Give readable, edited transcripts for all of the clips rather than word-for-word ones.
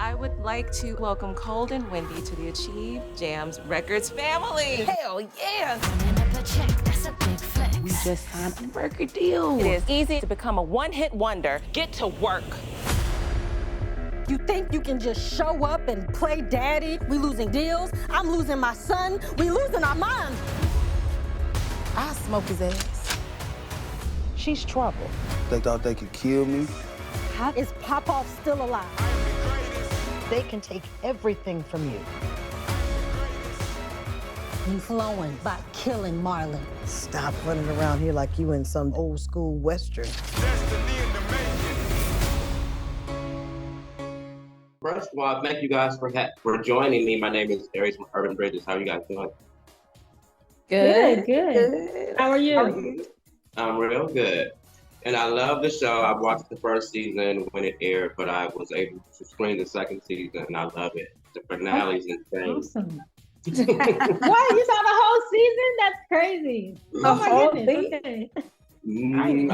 I would like to welcome Kold and Windy to the Achieve Jams Records family. Hell yeah! We just signed a record deal. It is easy to become a one-hit wonder. Get to work. You think you can just show up and play daddy? We losing deals, I'm losing my son, we losing our minds. I smoke his ass. She's trouble. They thought they could kill me. How is Popoff still alive? They can take everything from you. You flowing by killing Marlon. Stop running around here like you in some old school Western. First of all, thank you guys for joining me. My name is Aries from Urban Bridges. How are you guys doing? Good. How are you? I'm real good. And I love the show. I watched the first season when it aired, but I was able to screen the second season, and I love it. The finale's insane. Awesome. What? You saw the whole season? That's crazy. Oh my goodness. Okay.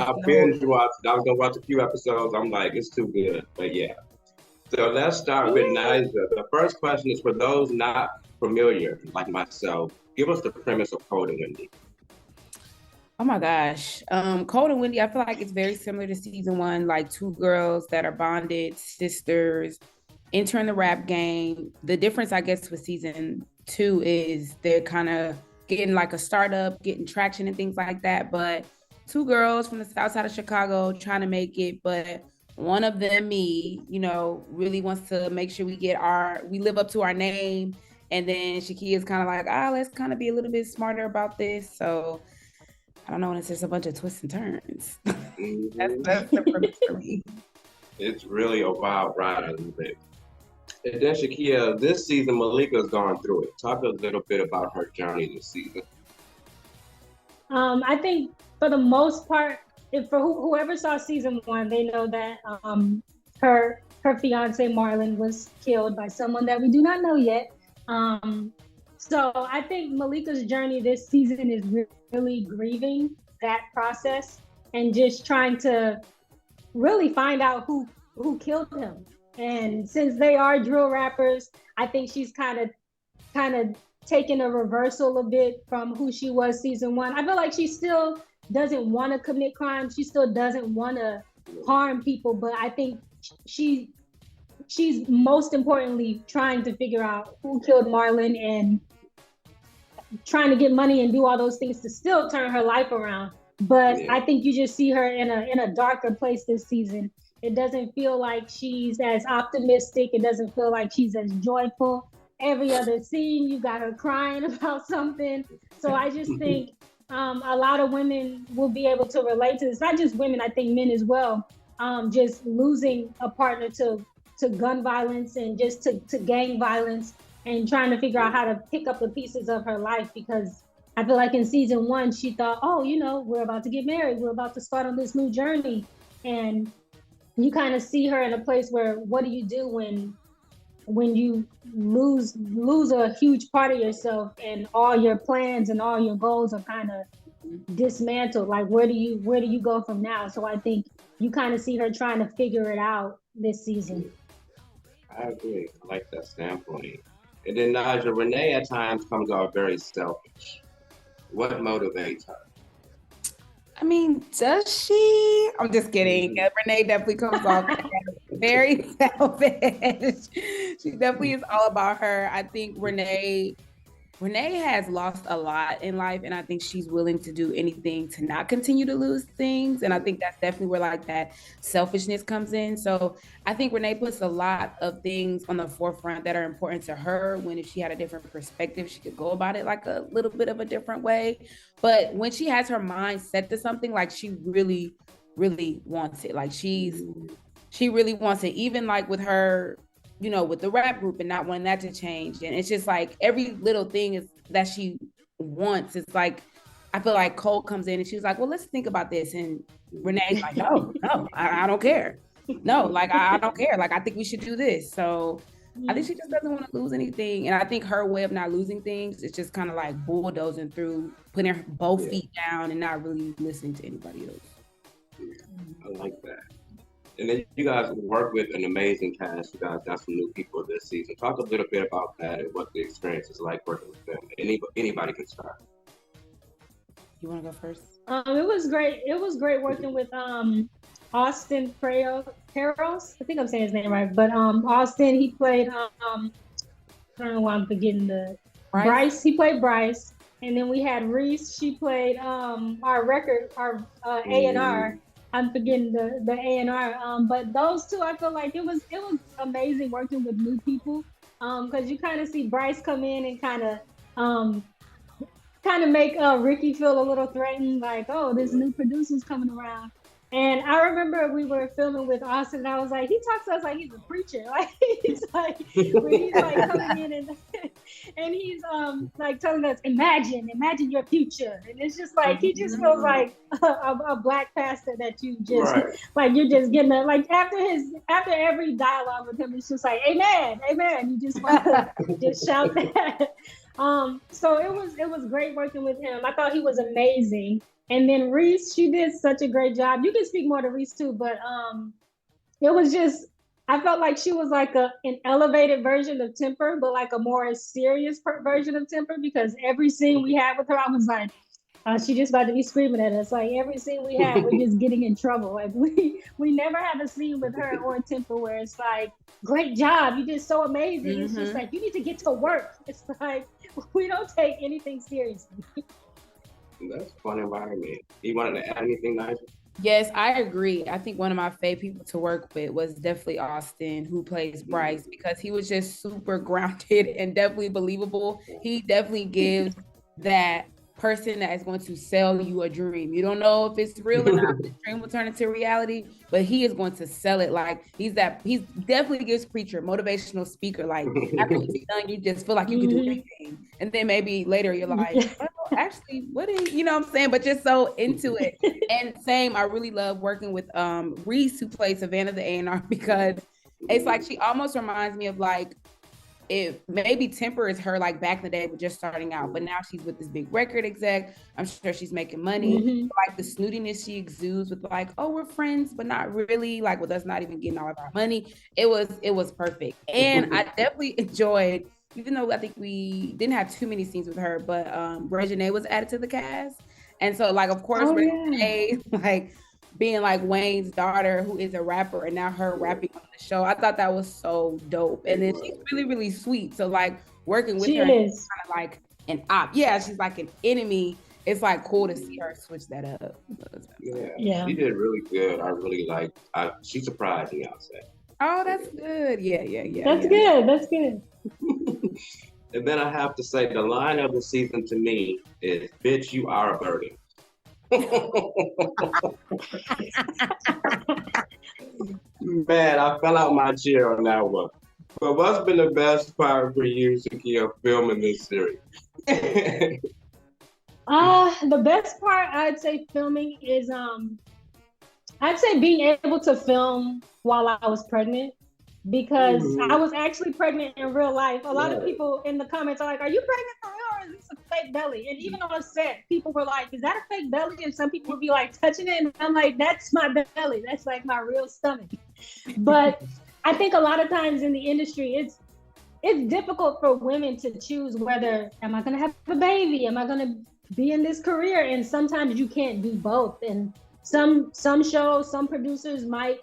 I binge watched. I was gonna watch a few episodes. I'm like, it's too good. But yeah. So let's start with Nijah. The first question is for those not familiar, like myself. Give us the premise of Kold and Windy. Oh my gosh. Kold and Windy, I feel like it's very similar to season one, like two girls that are bonded, sisters, entering the rap game. The difference, I guess, with season two is they're kind of getting like a startup, getting traction and things like that. But two girls from the south side of Chicago trying to make it, but one of them, me, really wants to make sure we live up to our name. And then Shakia's kind of like, let's kind of be a little bit smarter about this. So I don't know, and it's just a bunch of twists and turns. That's the premise for me. It's really a wild ride a little bit. And then Shakia, this season, Malika's gone through it. Talk a little bit about her journey this season. I think for the most part, whoever saw season one, they know that her fiancé Marlon was killed by someone that we do not know yet. So I think Malika's journey this season is really grieving that process and just trying to really find out who killed him. And since they are drill rappers, I think she's kind of taken a reversal a bit from who she was season one. I feel like she still doesn't want to commit crimes. She still doesn't want to harm people, but I think she's most importantly trying to figure out who killed Marlon and trying to get money and do all those things to still turn her life around. But I think you just see her in a darker place this season. It doesn't feel like she's as optimistic. It doesn't feel like she's as joyful. Every other scene, you got her crying about something. So I just think a lot of women will be able to relate to this. Not just women, I think men as well. Just losing a partner to gun violence and just to gang violence and trying to figure out how to pick up the pieces of her life, because I feel like in season one, she thought, we're about to get married. We're about to start on this new journey. And you kind of see her in a place where, what do you do when you lose a huge part of yourself and all your plans and all your goals are kind of dismantled? Like, where do you go from now? So I think you kind of see her trying to figure it out this season. I agree. I like that standpoint. And then Nijah, Renee at times comes off very selfish. What motivates her? I mean, does she? I'm just kidding. Renee definitely comes off very selfish. She definitely is all about her. I think Renee has lost a lot in life, and I think she's willing to do anything to not continue to lose things. And I think that's definitely where like that selfishness comes in. So I think Renee puts a lot of things on the forefront that are important to her, when if she had a different perspective, she could go about it like a little bit of a different way. But when she has her mind set to something, like she really, really wants it. Like she really wants it, even like with her, with the rap group and not wanting that to change. And it's just like every little thing is that she wants. It's like, I feel like Kold comes in and she's like, well, let's think about this. And Renee's like, no, I don't care. No, like, I don't care. Like, I think we should do this. So I think she just doesn't want to lose anything. And I think her way of not losing things is just kind of like bulldozing through, putting her both feet down and not really listening to anybody else. I like that. And then you guys work with an amazing cast. You guys got some new people this season. Talk a little bit about that and what the experience is like working with them. Anybody can start. You want to go first? It was great. It was great working with Austin Peros. I think I'm saying his name right. But Austin, he played I don't know why I'm forgetting the Bryce. He played Bryce. And then we had Reese. She played our A&R. I'm forgetting the A&R. But those two, I feel like it was amazing working with new people. Because you kind of see Bryce come in and kind of make Ricky feel a little threatened, like, oh, this new producer's coming around. And I remember we were filming with Austin, and I was like, he talks to us like he's a preacher. Like he's like coming in and he's like telling us, imagine your future. And it's just like he just feels like a black pastor that you just like you're just getting like after every dialogue with him, it's just like amen. You just want to just shout that. So it was great working with him. I thought he was amazing. And then Reese, she did such a great job. You can speak more to Reese too, but it was just, I felt like she was like an elevated version of Temper, but like a more serious version of Temper, because every scene we had with her, I was like, she just about to be screaming at us. Like every scene we had, we're just getting in trouble. Like we never have a scene with her or Temper where it's like, great job, you did so amazing. It's just like, you need to get to work. It's like, we don't take anything seriously. That's a fun environment. You wanted to add anything, Nijah? Yes, I agree. I think one of my favorite people to work with was definitely Austin, who plays Bryce, because he was just super grounded and definitely believable. He definitely gives that person that is going to sell you a dream. You don't know if it's real or not, the dream will turn into reality, but he is going to sell it. Like he's definitely gives preacher, motivational speaker. Like after you're done, you just feel like you can do anything. And then maybe later you're like, well, actually, what is, you know what I'm saying? But just so into it. And same, I really love working with Reese, who plays Savannah the A&R, because it's like she almost reminds me of like, if maybe Temper is her like back in the day, but just starting out, but now she's with this big record exec. I'm sure she's making money. Like the snootiness she exudes with like, oh, we're friends, but not really, like with us not even getting all of our money. It was perfect. And I definitely enjoyed, even though I think we didn't have too many scenes with her, but Renee was added to the cast. And so like, of course, Renee, like being like Wayne's daughter, who is a rapper, and now her rapping on the show. I thought that was so dope. And then she's really, really sweet. So like working with her is kind of like an op. Yeah, she's like an enemy. It's like cool to see her switch that up. Yeah. She did really good. I really liked. She surprised me, I'll say. Oh, that's good. Yeah. That's good. And then I have to say, the line of the season to me is, "Bitch, you are a burden." Man, I fell out my chair on that one. But what's been the best part for you, Shakia, filming this series? The best part I'd say filming is I'd say being able to film while I was pregnant, because I was actually pregnant in real life. A lot of people in the comments are like, are you pregnant for real, or is this a fake belly? And even on set, people were like, is that a fake belly? And some people would be like touching it, and I'm like, that's my belly. That's like my real stomach. But I think a lot of times in the industry, it's difficult for women to choose whether, am I gonna have a baby? Am I gonna be in this career? And sometimes you can't do both. And some shows, some producers might,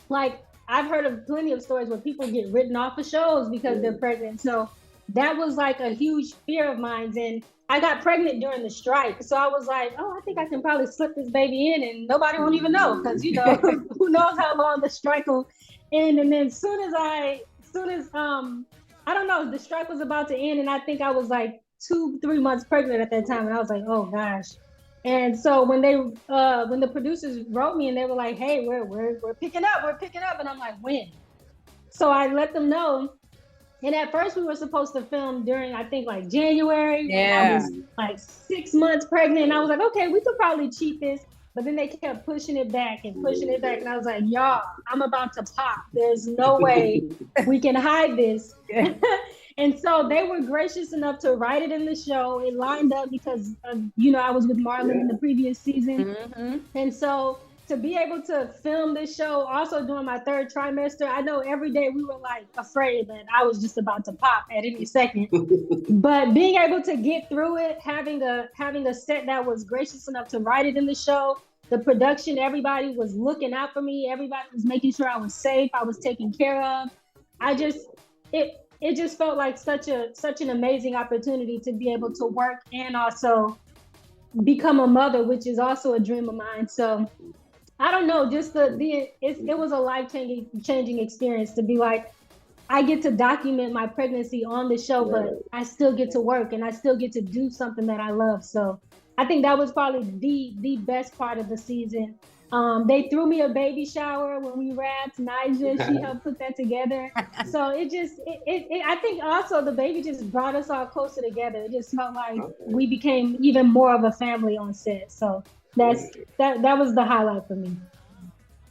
like, I've heard of plenty of stories where people get written off of shows because they're pregnant. So that was like a huge fear of mine. And I got pregnant during the strike. So I was like, oh, I think I can probably slip this baby in and nobody won't even know, because, you know, who knows how long the strike will end. And then as soon as I don't know, the strike was about to end, and I think I was like 2-3 months pregnant at that time. And I was like, oh gosh. And so when the producers wrote me and they were like, hey, we're picking up. And I'm like, when? So I let them know. And at first we were supposed to film during, I think, like January. Yeah. I was like 6 months pregnant. And I was like, okay, we could probably cheat this. But then they kept pushing it back. And I was like, y'all, I'm about to pop. There's no way we can hide this. Yeah. And so they were gracious enough to write it in the show. It lined up because, I was with Marlon in the previous season. And so to be able to film this show also during my third trimester, I know every day we were like afraid that I was just about to pop at any second. But being able to get through it, having a set that was gracious enough to write it in the show, the production, everybody was looking out for me. Everybody was making sure I was safe, I was taken care of. It just felt like such an amazing opportunity to be able to work and also become a mother, which is also a dream of mine. So I don't know, just it was a life-changing experience to be like, I get to document my pregnancy on the show, but I still get to work and I still get to do something that I love. So I think that was probably the best part of the season. They threw me a baby shower when we wrapped. Nijah, she helped put that together. So I think also the baby just brought us all closer together. It just felt like we became even more of a family on set. So that was the highlight for me.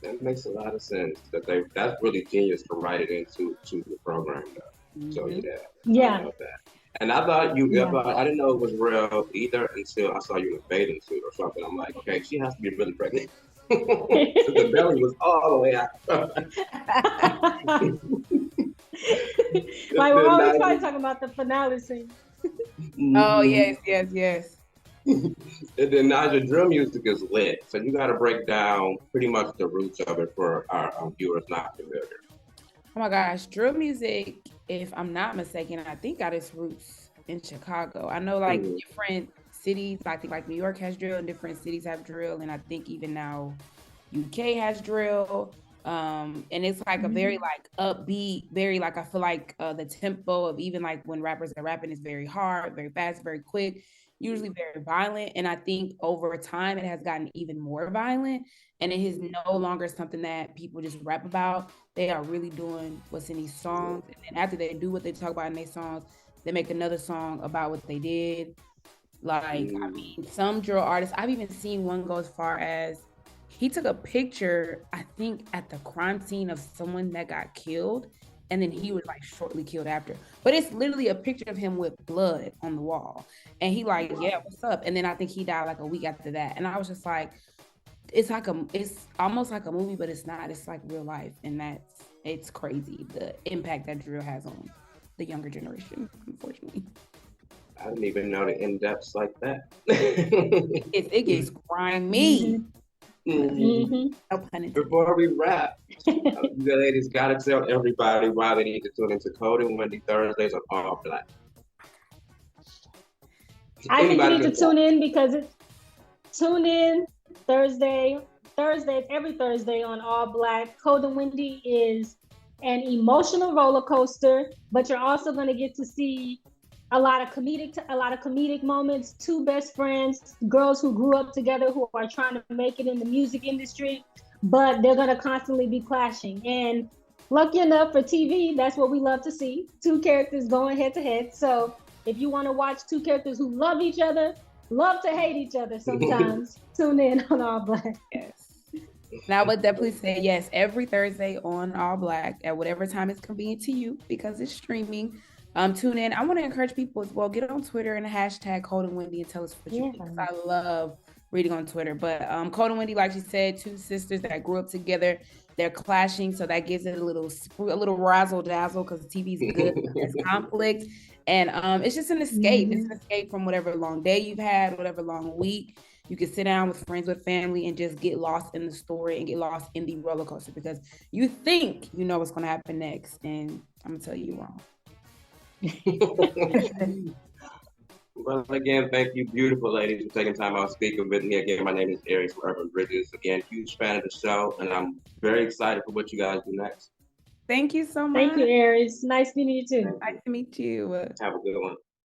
That makes a lot of sense. That's really genius to write it into the program, though. So yeah. I love that. And I thought I didn't know it was real either until I saw you in a bathing suit or something. I'm like, okay, she has to be really pregnant. The belly was all the way out. Like we're always probably talking about the finale scene. Oh yes. And then Nijah, drill music is lit, so you got to break down pretty much the roots of it for our viewers not familiar. Oh my gosh, drill music, if I'm not mistaken, I think got its roots in Chicago. I know like different cities, I think like New York has drill and different cities have drill, and I think even now UK has drill. And it's like a very like upbeat, very like I feel like the tempo of even like when rappers are rapping is very hard, very fast, very quick, usually very violent. And I think over time it has gotten even more violent, and it is no longer something that people just rap about. They are really doing what's in these songs, and then after they do what they talk about in their songs, they make another song about what they did. Like, I mean, some drill artists, I've even seen one go as far as he took a picture, I think, at the crime scene of someone that got killed, and then he was like shortly killed after. But it's literally a picture of him with blood on the wall. And he like, yeah, what's up? And then I think he died like a week after that. And I was just like, it's almost like a movie, but it's not. It's like real life. And it's crazy, the impact that drill has on the younger generation, unfortunately. I didn't even know the in-depths like that. It gets grimy. No pun intended. Before we wrap, you ladies gotta tell everybody why they need to tune into Kold and Windy Thursdays on All Black. I think you need to tune in because tune in Thursday, every Thursday on All Black. Kold and Windy is an emotional roller coaster, but you're also going to get to see a lot of comedic moments. Two best friends, girls who grew up together, who are trying to make it in the music industry, but they're going to constantly be clashing. And lucky enough for TV, that's what we love to see. Two characters going head to head. So if you want to watch two characters who love each other, love to hate each other sometimes, tune in on All Black. Yes. And I would definitely say yes, every Thursday on All Black at whatever time is convenient to you, because it's streaming. Tune in. I want to encourage people as well, get on Twitter and hashtag Kold and Windy and tell us what you think. I love reading on Twitter. But Kold and Windy, like she said, two sisters that grew up together. They're clashing, so that gives it a little razzle dazzle because TV's good. It's conflict, and it's just an escape. It's an escape from whatever long day you've had, whatever long week. You can sit down with friends, with family, and just get lost in the story and get lost in the roller coaster because you think you know what's going to happen next, and I'm gonna tell you wrong. Well, again, thank you, beautiful ladies, for taking time out speaking with me. Again, my name is Aries from Urban Bridges. Again, huge fan of the show, and I'm very excited for what you guys do next. Thank you so much. Thank you, Aries. Nice meeting you too. Nice to meet you. Have a good one.